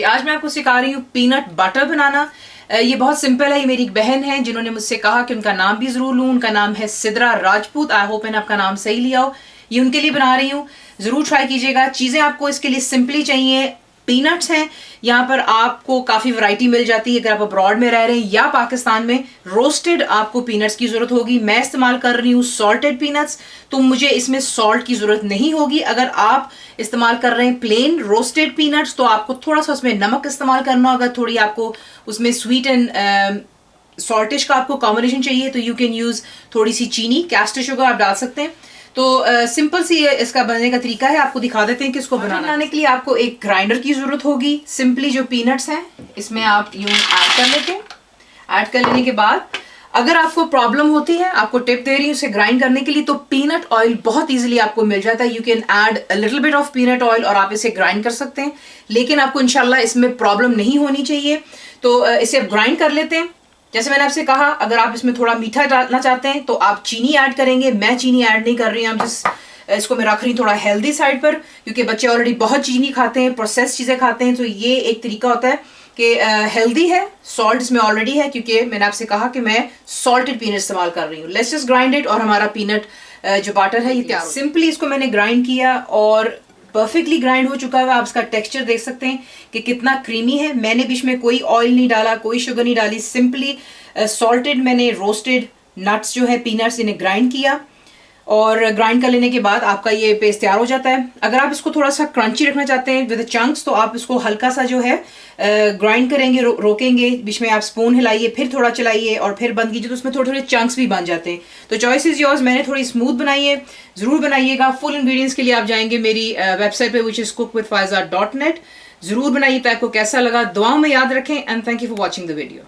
जी, आज मैं आपको सिखा रही हूँ पीनट बटर बनाना। ये बहुत सिंपल है। ये मेरी एक बहन है जिन्होंने मुझसे कहा कि उनका नाम भी जरूर लूँ। उनका नाम है सिद्रा राजपूत। आई होप मैंने आपका नाम सही लिया हो। ये उनके लिए बना रही हूँ, जरूर ट्राई कीजिएगा। चीजें आपको इसके लिए सिंपली चाहिए। पीनट्स हैं, यहाँ पर आपको काफी वैरायटी मिल जाती है अगर आप अब्रॉड में रह रहे हैं या पाकिस्तान में। रोस्टेड आपको पीनट्स की जरूरत होगी। मैं इस्तेमाल कर रही हूँ सॉल्टेड पीनट्स, तो मुझे इसमें सॉल्ट की जरूरत नहीं होगी। अगर आप इस्तेमाल कर रहे हैं प्लेन रोस्टेड पीनट्स तो आपको थोड़ा सा उसमें नमक इस्तेमाल करना होगा। थोड़ी आपको उसमें स्वीट एंड सॉल्टिश का आपको कॉम्बिनेशन चाहिए तो यू कैन यूज थोड़ी सी चीनी, कैस्टर शुगर आप डाल सकते हैं। तो सिंपल सी इसका बनने का तरीका है, आपको दिखा देते हैं कि इसको बनाने के लिए आपको एक ग्राइंडर की जरूरत होगी। सिंपली जो पीनट्स हैं इसमें आप यूं ऐड कर लेते हैं। ऐड कर लेने के बाद अगर आपको प्रॉब्लम होती है, आपको टिप दे रही हूँ उसे ग्राइंड करने के लिए, तो पीनट ऑयल बहुत इजीली आपको मिल जाता है। You can add a little bit of peanut oil और आप इसे ग्राइंड कर सकते हैं। लेकिन आपको इंशाल्लाह इसमें प्रॉब्लम नहीं होनी चाहिए। तो इसे आप ग्राइंड कर लेते हैं। जैसे मैंने आपसे कहा, अगर आप इसमें थोड़ा मीठा डालना चाहते हैं तो आप चीनी ऐड करेंगे। मैं चीनी ऐड नहीं कर रही हूँ। इसको मैं रख रही हूँ थोड़ा हेल्दी साइड पर, क्योंकि बच्चे ऑलरेडी बहुत चीनी खाते हैं, प्रोसेस चीजें खाते हैं। तो ये एक तरीका होता है कि हेल्दी है। सॉल्ट इसमें ऑलरेडी है, क्योंकि मैंने आपसे कहा कि मैं सॉल्टेड पीनट इस्तेमाल कर रही हूँ। लेट्स जस्ट ग्राइंड इट और हमारा पीनट जो बैटर है ये तैयार। सिंपली इसको मैंने ग्राइंड किया और परफेक्टली ग्राइंड हो चुका है। आप इसका टेक्सचर देख सकते हैं कि कितना क्रीमी है। मैंने बीच में कोई ऑयल नहीं डाला, कोई शुगर नहीं डाली। सिंपली सॉल्टेड मैंने रोस्टेड नट्स जो है पीनट्स इन्हें ग्राइंड किया और ग्राइंड कर लेने के बाद आपका ये पेस्ट तैयार हो जाता है। अगर आप इसको थोड़ा सा क्रंची रखना चाहते हैं विद चंक्स तो आप इसको हल्का सा जो है ग्राइंड करेंगे, रोकेंगे, बीच में आप स्पून हिलाइए, फिर थोड़ा चलाइए और फिर बंद कीजिए, तो उसमें थोड़े थोड़े चंक्स भी बन जाते हैं। तो चॉइस इज योर्स। मैंने थोड़ी स्मूथ बनाई है, जरूर बनाइएगा। फुल इंग्रेडिएंट्स के लिए आप जाएंगे मेरी वेबसाइट पे which is cookwithfaiza.net। जरूर बनाइए। तो आपको कैसा लगा दुआओं में याद रखें and thank you for watching the video.